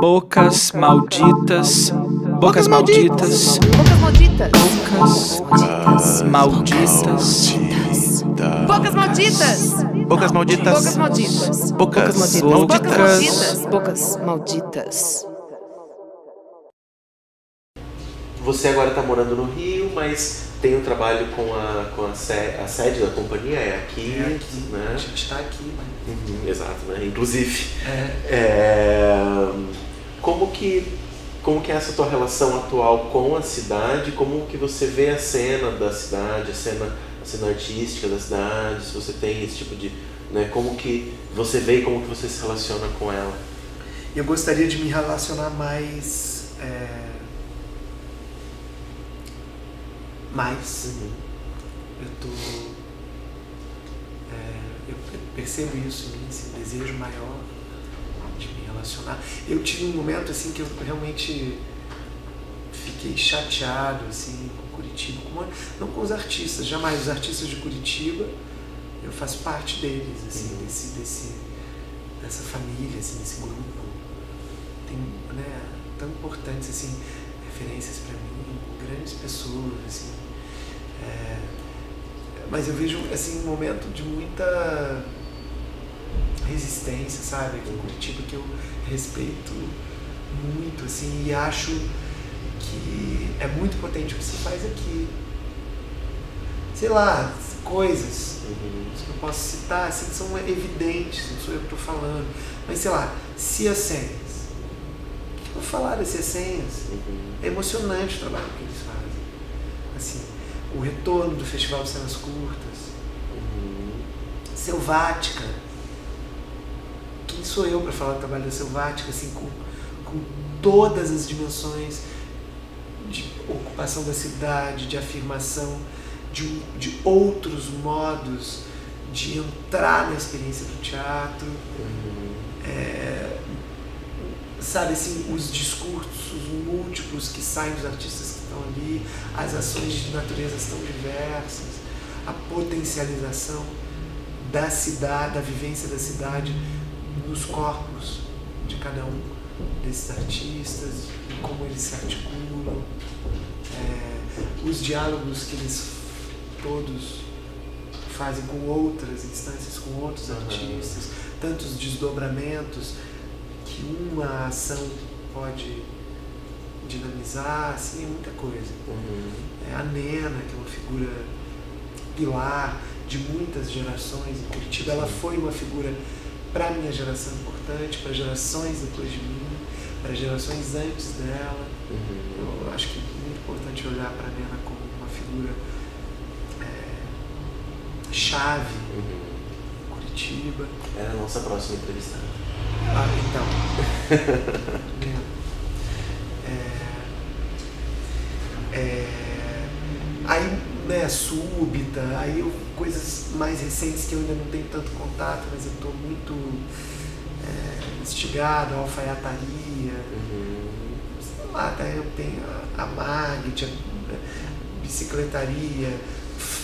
Bocas malditas, bocas malditas, Bocas malditas. bocas malditas, Bocas malditas. Bocas malditas. Bocas malditas. Bocas malditas. malditas. Bocas malditas. Você agora está morando no Rio, mas tem um trabalho com a sede da companhia, é aqui, né? A gente está aqui, né? Exato, né? Inclusive. É. Como que é essa tua relação atual com a cidade? Como que você vê a cena da cidade, a cena artística da cidade? Se você tem esse tipo de... Né? Como que você vê e como que você se relaciona com ela? Eu gostaria de me relacionar mais. Eu percebo isso em mim, esse desejo maior de me relacionar. Eu tive um momento assim que eu realmente fiquei chateado assim com Curitiba, não com os artistas, jamais. Os artistas de Curitiba, eu faço parte deles, assim, dessa família, assim, desse grupo. Tem, né, tão importantes assim, referências para mim, grandes pessoas, assim. Mas eu vejo assim um momento de muita resistência, sabe, aqui em Curitiba, que eu respeito muito, assim, e acho que é muito potente o que se faz aqui. Sei lá, coisas que eu posso citar, assim, que são evidentes, não sou eu que estou falando, mas sei lá, Ciacenhas. O que eu vou falar das Ciacenhas? É emocionante o trabalho que eles fazem. Assim, o retorno do Festival de Cenas Curtas, Selvática. Quem sou eu para falar do trabalho da Selvática, assim, com todas as dimensões de ocupação da cidade, de afirmação, de outros modos de entrar na experiência do teatro. Sabe, assim, os discursos múltiplos que saem dos artistas que estão ali, as ações de naturezas tão diversas, a potencialização da cidade, da vivência da cidade nos corpos de cada um desses artistas, e como eles se articulam, os diálogos que eles todos fazem com outras instâncias, com outros artistas, tantos desdobramentos que uma ação pode dinamizar, assim, é muita coisa. A Nena, que é uma figura pilar de muitas gerações em Curitiba, ela foi uma figura para a minha geração importante, para gerações depois de mim, para gerações antes dela. Eu acho que é muito importante olhar para a Nena como uma figura chave em Curitiba. Era a nossa próxima entrevistada. Aí, né, Súbita, aí coisas mais recentes que eu ainda não tenho tanto contato, mas eu estou muito instigado, a alfaiataria, sei lá, até eu tenho a Magit, a bicicletaria,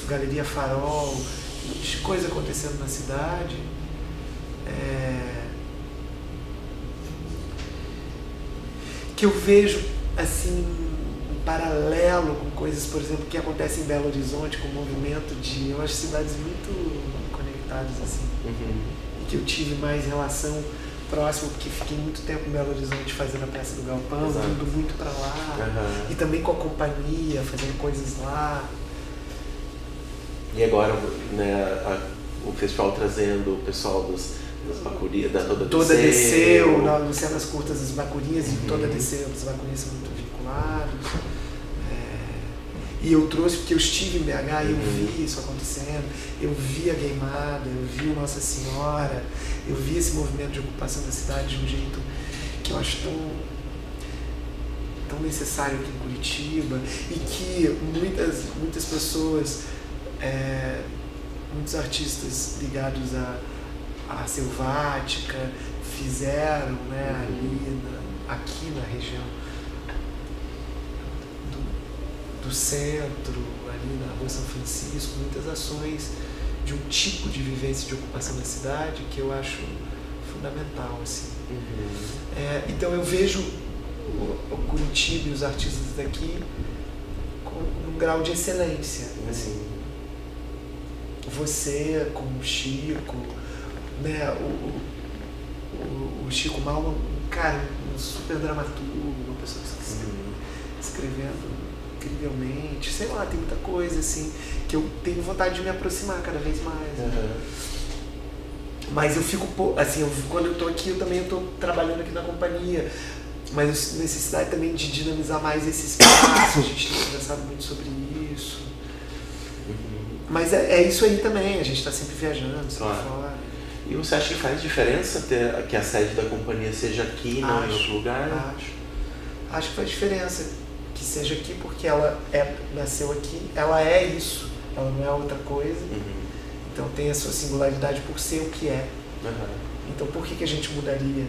Galeria Farol, um monte de coisa acontecendo na cidade. Que eu vejo assim um paralelo com coisas, por exemplo, que acontecem em Belo Horizonte, com o movimento de, eu acho, cidades muito conectadas assim, e que eu tive mais relação próxima, porque fiquei muito tempo em Belo Horizonte fazendo a peça do Galpão, indo muito para lá, e também com a companhia, fazendo coisas lá. E agora, né, o festival trazendo o pessoal das Bacurias, da Toda Desceu, nas cenas curtas das Bacurinhas, e Toda Desceu, as Bacurinhas são muito vinculados. E eu trouxe, porque eu estive em BH e eu vi isso acontecendo, eu vi a Gueimada, eu vi o Nossa Senhora, eu vi esse movimento de ocupação da cidade de um jeito que eu acho tão necessário aqui em Curitiba, e que muitas pessoas, muitos artistas ligados a Selvática fizeram, né, aqui na região do centro, ali na Rua São Francisco, muitas ações de um tipo de vivência de ocupação da cidade que eu acho fundamental, assim. Então eu vejo o Curitiba e os artistas daqui com um grau de excelência, assim. Você, como o Chico, né, o Chico Mal, cara, um super dramaturgo, uma pessoa que está escrevendo incrivelmente, sei lá, tem muita coisa assim que eu tenho vontade de me aproximar cada vez mais. Mas eu fico, assim, quando eu estou aqui, eu também estou trabalhando aqui na companhia, mas necessidade também de dinamizar mais esse espaço, a gente tem conversado muito sobre isso. Mas é isso aí também, a gente está sempre viajando, sempre fora. E você acha que faz diferença que a sede da companhia seja aqui e não em outro lugar? Acho que faz diferença que seja aqui, porque ela nasceu aqui, ela é isso, ela não é outra coisa. Então tem a sua singularidade por ser o que é. Então por que a gente mudaria?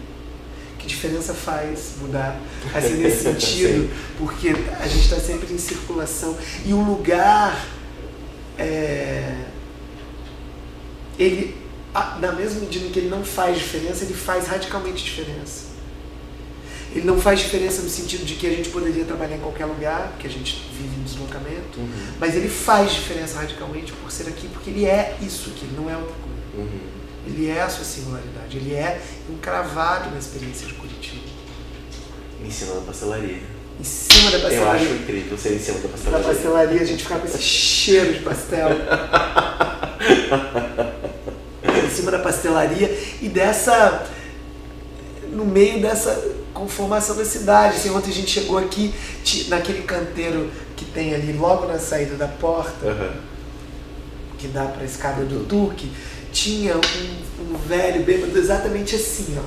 Que diferença faz mudar? Assim, nesse sentido, porque a gente está sempre em circulação. E o lugar, ele, na mesma medida em que ele não faz diferença, ele faz radicalmente diferença. Ele não faz diferença no sentido de que a gente poderia trabalhar em qualquer lugar, porque a gente vive em deslocamento, mas ele faz diferença radicalmente por ser aqui, porque ele é isso aqui, ele não é outra coisa. Ele é a sua singularidade, ele é encravado na experiência de Curitiba. Em cima da pastelaria. Em cima da pastelaria. Eu acho incrível ser em cima da pastelaria. Na pastelaria a gente ficar com esse cheiro de pastel. Em cima da pastelaria e no meio dessa conformação da cidade. Assim, ontem a gente chegou aqui, naquele canteiro que tem ali logo na saída da porta, que dá para a escada do Tuque, tinha um velho bêbado exatamente assim, ó.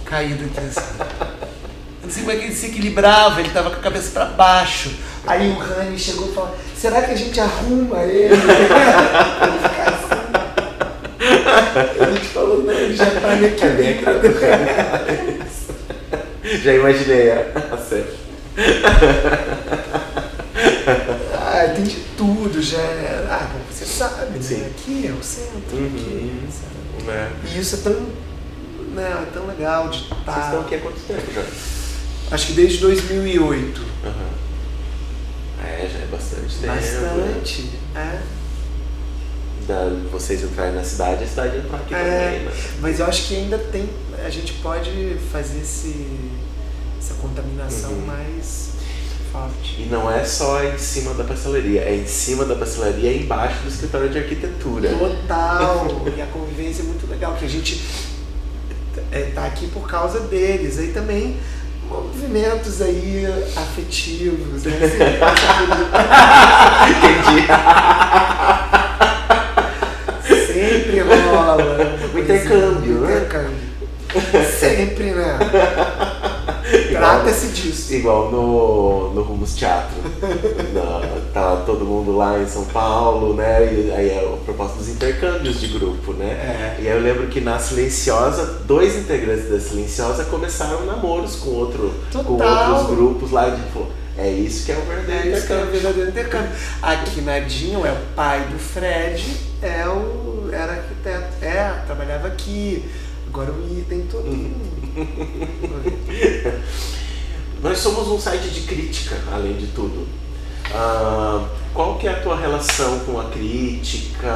Caído aqui assim. Eu não sei como é que ele se equilibrava, ele estava com a cabeça para baixo. Aí o Rani chegou e falou: será que a gente arruma ele? Pra ele ficar assim. A gente falou: não, ele já está meio que Já imaginei a cena. Tem de tudo, já. Bom, você sabe, né? Aqui é o centro. Aqui, sabe? E isso é tão legal de estar. Vocês estão aqui há quanto tempo já? Acho que desde 2008. Já é bastante tempo. Bastante, Vocês entrarem na cidade, a cidade entrar aqui também, né? Mas eu acho que ainda a gente pode fazer essa contaminação mais forte. E não é só em cima da pastelaria, é em cima da pastelaria e embaixo do escritório de arquitetura. Total! E a convivência é muito legal, que a gente tá aqui por causa deles. Aí também movimentos aí afetivos, né? Entendi. Sempre rola. O intercâmbio, né? Sempre, né? Trata-se disso. Igual no Rumos Teatro. Tá todo mundo lá em São Paulo, né? E aí é a proposta dos intercâmbios de grupo, né? E aí eu lembro que na Silenciosa, 2 integrantes da Silenciosa começaram namoros com outros grupos lá. E a gente falou: é isso que é o verdadeiro intercâmbio. Aqui Nadinho é o pai do Fred, era arquiteto, trabalhava aqui. Agora o item todo. Nós somos um site de crítica, além de tudo. Qual que é a tua relação com a crítica,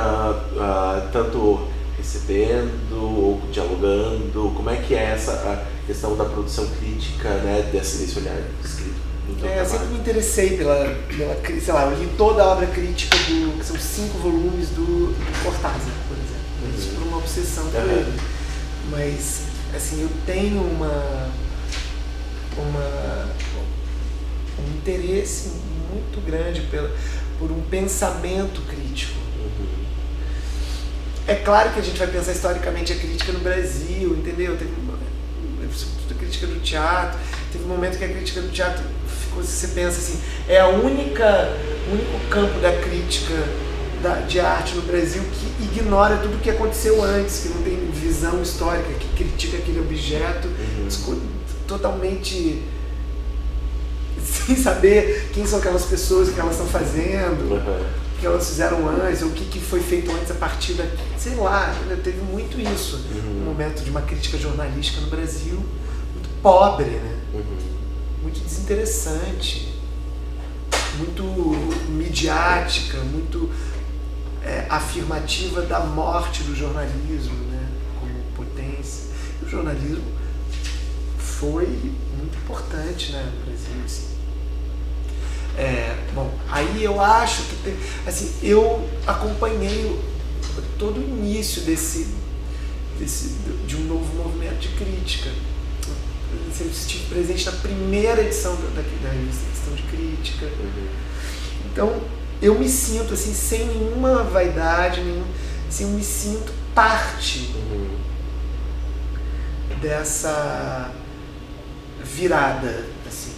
tanto recebendo ou dialogando? Como é que é a questão da produção crítica, né, desse olhar escrito? Eu sempre me interessei pela sei lá, eu li toda a obra crítica que são 5 volumes do Cortázar, por exemplo. Isso por uma obsessão por ele. Mas, assim, eu tenho um interesse muito grande por um pensamento crítico. É claro que a gente vai pensar historicamente a crítica no Brasil, entendeu? Teve a crítica do teatro, teve um momento que a crítica do teatro ficou, você pensa assim, é o único campo da crítica de arte no Brasil que ignora tudo o que aconteceu antes, que não tem visão histórica, que critica aquele objeto totalmente sem saber quem são aquelas pessoas, o que elas estão fazendo. que elas fizeram antes, ou o que foi feito antes a partir da... Sei lá, teve muito isso. Um momento de uma crítica jornalística no Brasil muito pobre, né? Muito desinteressante, muito midiática, muito afirmativa da morte do jornalismo, né? Como potência. E o jornalismo foi muito importante, né, no Brasil, assim. Bom, aí eu acho que tem, assim, eu acompanhei todo o início de um novo movimento de crítica. Eu estive presente na primeira edição da revista Questão de Crítica. Então eu me sinto assim, sem nenhuma vaidade, assim, eu me sinto parte dessa virada, assim,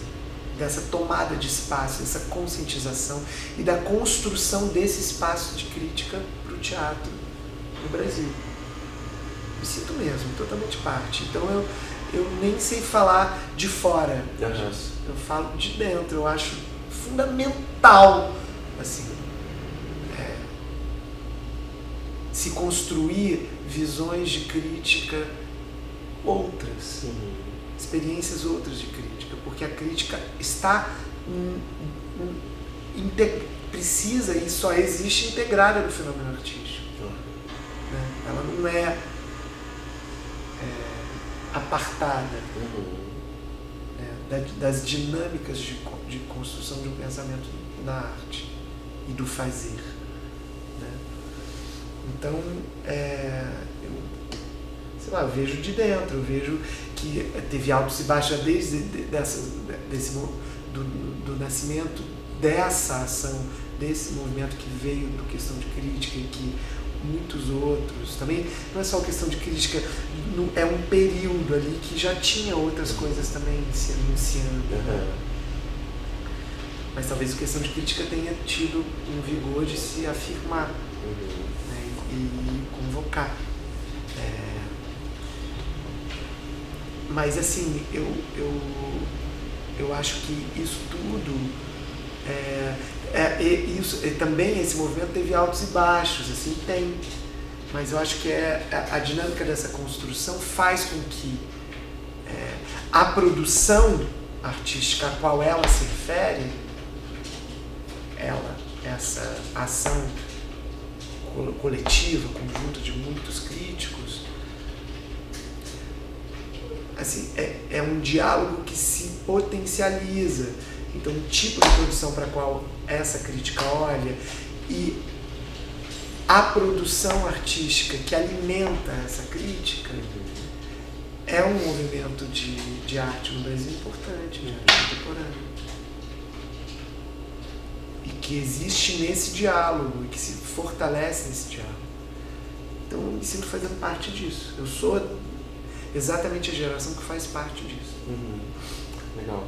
dessa tomada de espaço, dessa conscientização e da construção desse espaço de crítica para o teatro no Brasil. Me sinto mesmo, totalmente parte. Então eu nem sei falar de fora disso. Eu falo de dentro. Eu acho fundamental, assim, se construir visões de crítica outras, experiências outras de crítica, porque a crítica está precisa e só existe integrada no fenômeno artístico. Né? Ela não é apartada das dinâmicas de construção de um pensamento na arte e do fazer. Né? Então, eu, sei lá, eu vejo de dentro, eu vejo que teve altos e baixos desde do nascimento dessa ação, desse movimento que veio do Questão de Crítica e que muitos outros, também não é só questão de crítica, é um período ali que já tinha outras coisas também se anunciando. Né? Mas talvez a Questão de Crítica tenha tido um vigor de se afirmar, né? E convocar. Mas assim, eu acho que isso tudo também esse movimento teve altos e baixos, assim, tem. Mas eu acho que a dinâmica dessa construção faz com que a produção artística a qual ela se refere, essa ação coletiva, conjunto de muitos críticos, assim, é um diálogo que se potencializa. Então, o tipo de produção para a qual essa crítica olha e a produção artística que alimenta essa crítica é um movimento de arte no Brasil importante, de arte contemporânea. E que existe nesse diálogo e que se fortalece nesse diálogo. Então, eu me sinto fazendo parte disso. Eu sou exatamente a geração que faz parte disso. Legal.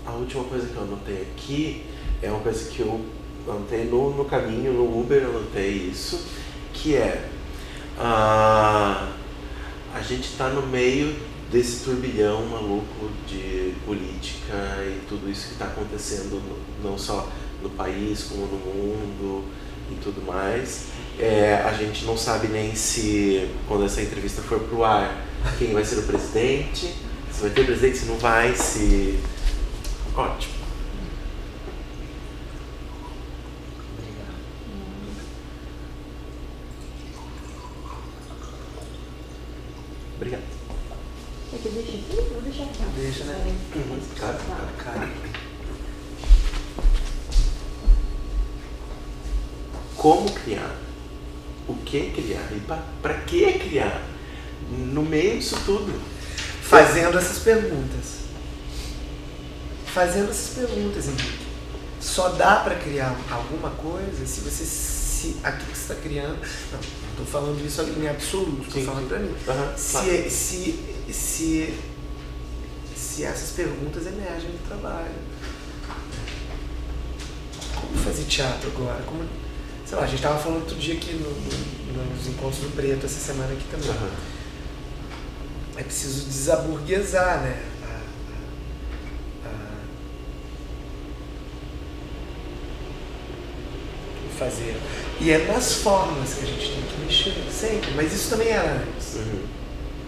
A última coisa que eu anotei aqui é uma coisa que eu anotei no caminho, no Uber, eu anotei isso, que a gente está no meio desse turbilhão maluco de política e tudo isso que está acontecendo, não só no país, como no mundo e tudo mais. A gente não sabe nem se, quando essa entrevista for pro ar, quem vai ser o presidente, se vai ter presidente, se não vai, se... Ótimo. Obrigado. É que deixa aqui? Vou deixar aqui. Deixa, né? Claro. Como criar? O que criar? E para que criar? No meio disso tudo. Fazendo essas perguntas. Henrique. Só dá para criar alguma coisa se aquilo que você está criando. Não estou falando isso em absoluto, estou falando para mim. Se essas perguntas emergem do trabalho. Como fazer teatro agora? Sei lá, a gente estava falando outro dia aqui nos encontros do Preto, essa semana aqui também. É preciso desaburguesar, né? fazer. E é nas formas que a gente tem que mexer, sempre. Mas isso também era antes.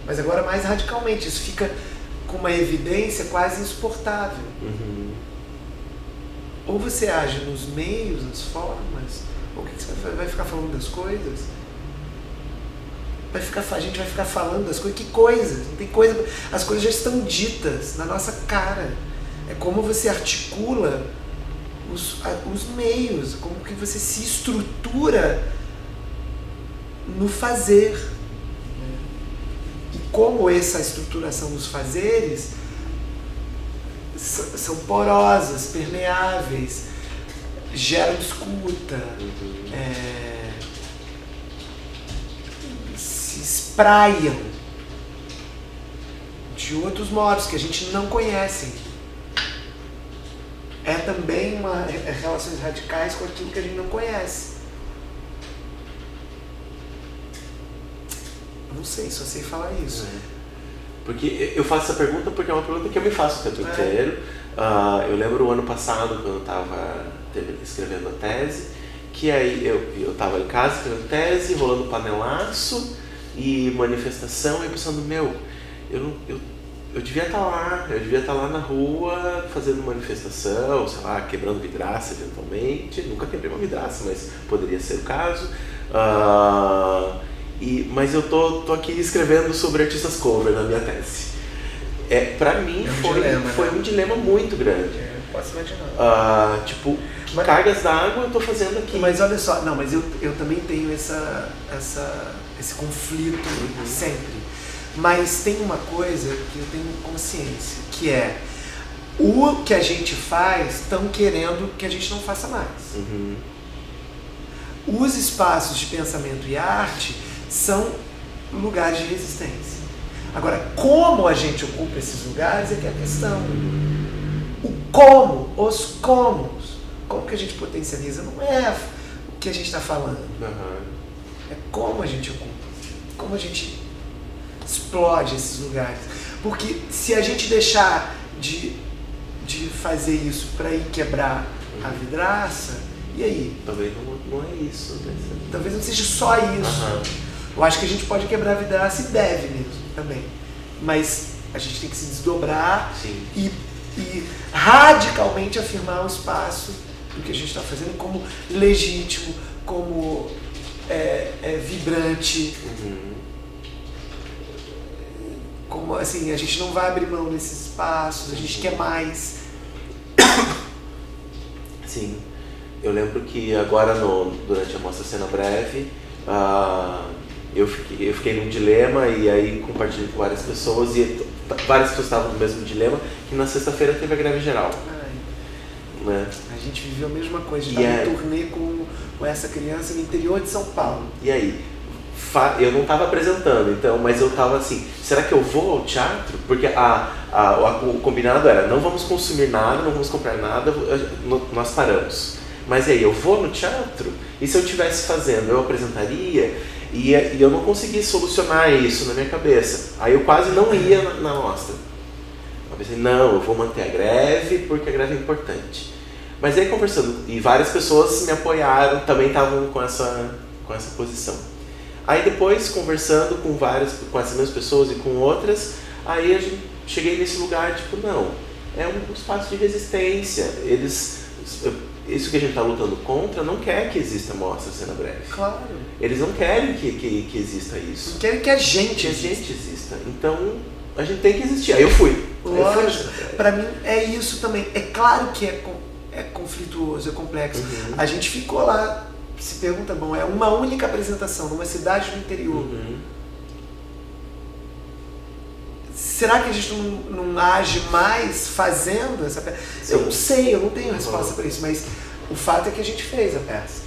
Mas agora mais radicalmente. Isso fica com uma evidência quase insuportável. Ou você age nos meios, nas formas, ou o que você vai ficar falando das coisas? A gente vai ficar falando das coisas. Que coisas? Não tem coisa. As coisas já estão ditas na nossa cara. É como você articula os meios, como que você se estrutura no fazer. E como essa estruturação dos fazeres são porosas, permeáveis, geram escuta, se espraiam de outros modos que a gente não conhece. É também relações radicais com aquilo que a gente não conhece. Eu não sei, só sei falar isso. Porque eu faço essa pergunta porque é uma pergunta que eu me faço o tempo inteiro. Eu lembro o ano passado, quando eu estava escrevendo a tese, que aí eu estava em casa escrevendo tese, rolando panelaço e manifestação, e pensando, eu devia estar lá na rua fazendo manifestação, sei lá, quebrando vidraça eventualmente. Nunca quebrei uma vidraça, mas poderia ser o caso. Mas eu tô aqui escrevendo sobre artistas cover na minha tese. Pra mim foi um dilema muito grande. Posso imaginar. Cargas d'água eu tô fazendo aqui. Mas olha só, mas eu também tenho esse conflito sempre. Mas tem uma coisa que eu tenho consciência, que é o que a gente faz estão querendo que a gente não faça mais. Os espaços de pensamento e arte são lugares de resistência. Agora, como a gente ocupa esses lugares é que é a questão. O como, os comos, como que a gente potencializa, não é o que a gente está falando. É como a gente ocupa, como a gente explode esses lugares. Porque se a gente deixar de fazer isso para ir quebrar a vidraça, e aí? Talvez não é isso. Talvez não seja só isso. Eu acho que a gente pode quebrar a vidraça e deve mesmo também. Mas a gente tem que se desdobrar e radicalmente afirmar o espaço do que a gente está fazendo como legítimo, como vibrante. Como assim, a gente não vai abrir mão desses espaços, a gente quer mais. Sim. Eu lembro que agora, durante a Mostra Cena Breve, eu fiquei num dilema, e aí compartilhei com várias pessoas, e várias pessoas estavam no mesmo dilema, que na sexta-feira teve a greve geral. Né? A gente viveu a mesma coisa, a gente estava em turnê com essa criança no interior de São Paulo. E aí? Eu não estava apresentando, então, mas eu estava assim, será que eu vou ao teatro? Porque o combinado era, não vamos consumir nada, não vamos comprar nada, nós paramos. Mas e aí, eu vou no teatro? E se eu estivesse fazendo, eu apresentaria? E eu não consegui solucionar isso na minha cabeça. Aí eu quase não ia na mostra. Eu pensei, não, eu vou manter a greve, porque a greve é importante. Mas aí conversando, e várias pessoas me apoiaram, também estavam com essa posição. Aí depois, conversando com essas mesmas pessoas e com outras, aí cheguei nesse lugar, não, é um espaço de resistência. Isso que a gente está lutando contra não quer que exista Mostra Cena Breve. Claro. Eles não querem que exista isso. Não querem que a gente exista. Então, a gente tem que existir. Aí eu fui. Lógico. Para mim é isso também. É claro que é conflituoso, é complexo. A gente ficou lá, se pergunta, é uma única apresentação numa cidade do interior. Será que a gente não age mais fazendo essa peça? Eu não sei, eu não tenho resposta para isso, mas o fato é que a gente fez a peça.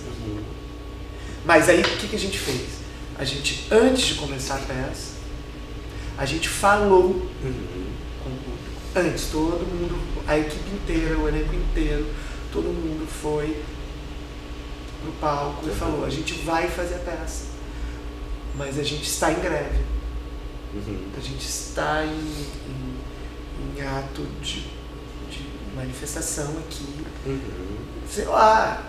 Mas aí o que a gente fez? A gente, antes de começar a peça, a gente falou com o público. Antes, todo mundo, a equipe inteira, o elenco inteiro, todo mundo foi pro palco e falou, a gente vai fazer a peça, mas a gente está em greve. A gente está em ato de manifestação aqui. Sei lá,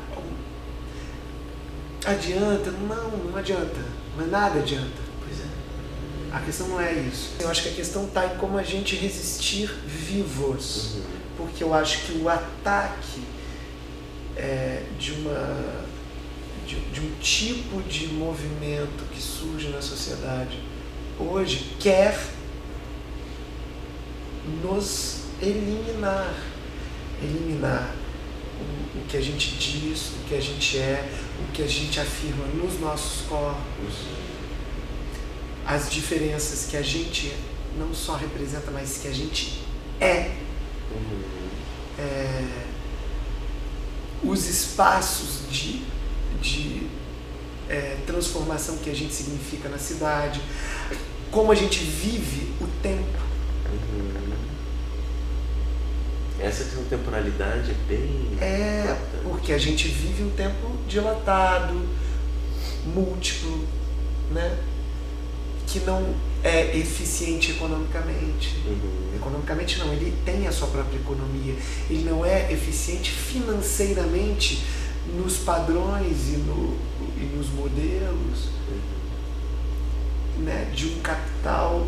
Adianta? Não adianta. Mas nada adianta. Pois é. A questão não é isso. Eu acho que a questão está em como a gente resistir vivos. Porque eu acho que o ataque de um tipo de movimento que surge na sociedade hoje quer nos eliminar o que a gente diz, o que a gente é, o que a gente afirma nos nossos corpos, as diferenças que a gente não só representa, mas que a gente é. Os espaços de transformação que a gente significa na cidade, como a gente vive o tempo. Essa temporalidade é bem importante. Porque a gente vive um tempo dilatado, múltiplo, né? Que não é eficiente economicamente. Economicamente não, ele tem a sua própria economia. Ele não é eficiente financeiramente nos padrões e nos modelos, né? De um capital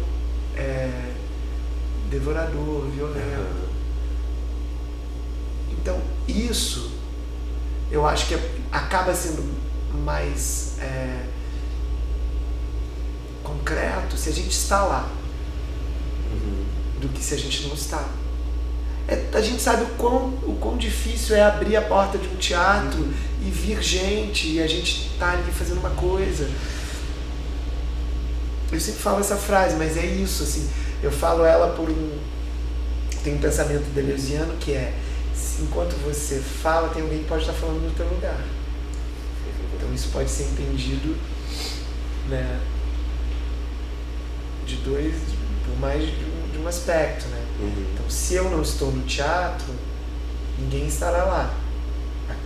devorador, violento. Então, isso eu acho que acaba sendo mais concreto se a gente está lá do que se a gente não está. A gente sabe o quão difícil é abrir a porta de um teatro e vir gente e a gente tá ali fazendo uma coisa. Eu sempre falo essa frase, mas é isso, assim, eu falo ela tem um pensamento deleuziano que é: enquanto você fala, tem alguém que pode estar falando no teu lugar. Então isso pode ser entendido, né, por mais de um aspecto, né? Então, se eu não estou no teatro, ninguém estará lá.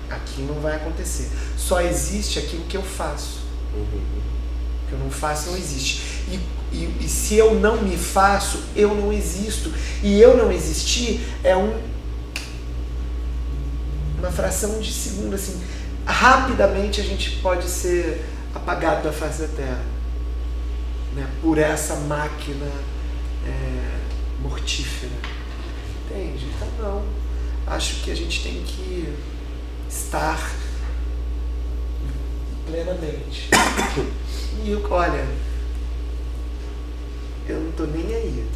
Aquilo não vai acontecer. Só existe aquilo que eu faço. O que eu não faço não existe. E se eu não me faço, eu não existo. E eu não existir é uma fração de segundo, assim. Rapidamente a gente pode ser apagado da face da Terra, né, por essa máquina mortífera. Entende? Então não. Acho que a gente tem que estar plenamente. E olha, eu não tô nem aí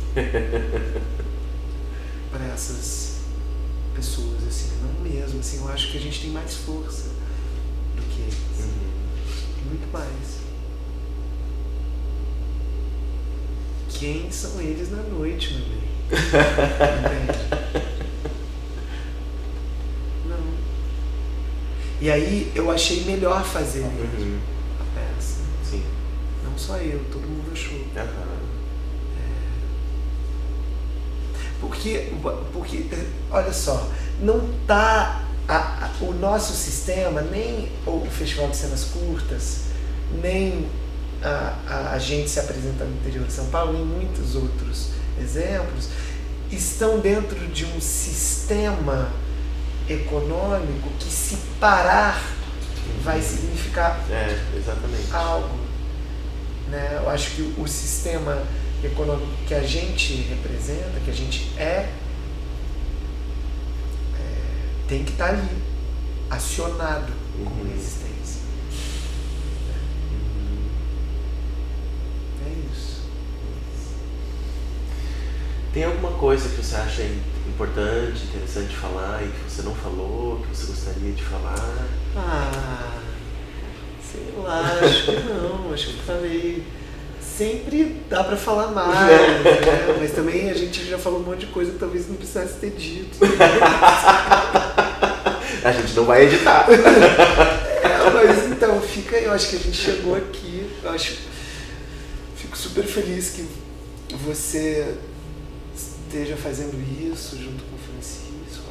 para essas pessoas, assim, não mesmo, assim, eu acho que a gente tem mais força do que eles. Muito mais. Quem são eles na noite, meu bem? Não. E aí eu achei melhor fazer mesmo a peça. Sim. Não só eu, todo mundo achou. Porque, olha só, não tá o nosso sistema, nem o Festival de Cenas Curtas, nem a gente se apresentando no interior de São Paulo, nem muitos outros exemplos, estão dentro de um sistema econômico que, se parar, vai significar exatamente. algo. Né? Eu acho que o sistema econômico que a gente representa, que a gente tem que estar ali, acionado com resistência. É isso. Tem alguma coisa que você acha importante, interessante falar e que você não falou, que você gostaria de falar? Sei lá, acho que não, acho que falei. Sempre dá pra falar mais, né? Mas também a gente já falou um monte de coisa que talvez não precisasse ter dito. A gente não vai editar. Mas então, eu acho que a gente chegou aqui, fico super feliz que você esteja fazendo isso junto com o Francisco.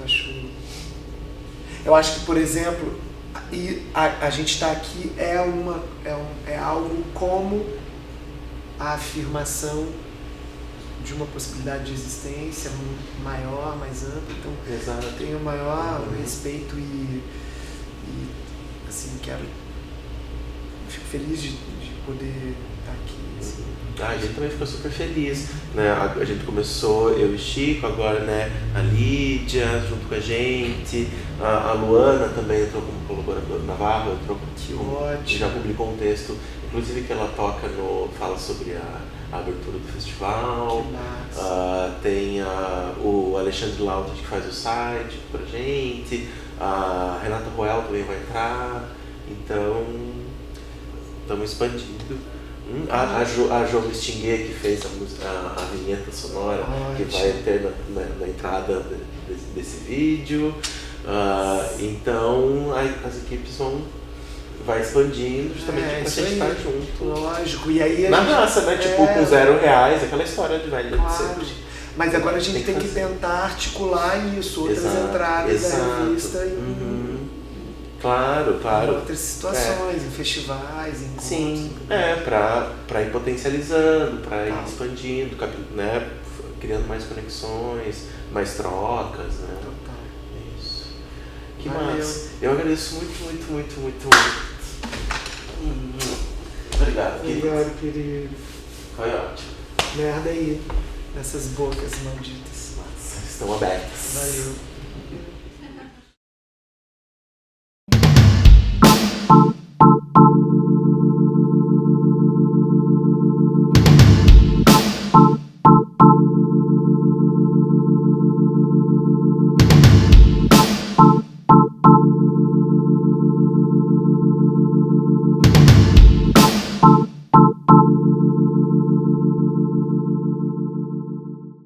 Eu acho que, por exemplo, a gente estar aqui é algo como a afirmação de uma possibilidade de existência maior, mais ampla. Então, eu tenho o maior respeito e assim, quero fico feliz de poder estar aqui. Assim. A gente também ficou super feliz, né? A gente começou, eu e o Chico, agora, né, a Lídia junto com a gente, a Luana também entrou como colaboradora, Navarro entrou Que como, ótimo. já publicou um texto, inclusive que ela fala sobre a abertura do festival. Que massa. Tem o Alexandre Lauta que faz o site pra gente, a Renata Roel também vai entrar, então estamos expandindo. A Jo Mistinguet que fez a vinheta sonora, que vai ter na entrada desse vídeo. Então as equipes vai expandindo justamente pra isso gente aí. estar junto. Lógico, e aí Na raça, né? Tipo, com R$0, aquela história de velha de Claro. sempre. Mas agora a gente tem que fazer. tentar articular isso, outras Exato, entradas da exato. revista Claro, em claro. outras situações, em festivais, em encontros. Sim, pra ir potencializando, pra ir expandindo, né? Criando mais conexões, mais trocas, né? Total. Isso. Que Valeu. massa. Eu agradeço muito. Obrigado, querido. Obrigado, querido. Foi ótimo. Merda aí, nessas bocas malditas. Estão abertas. Valeu.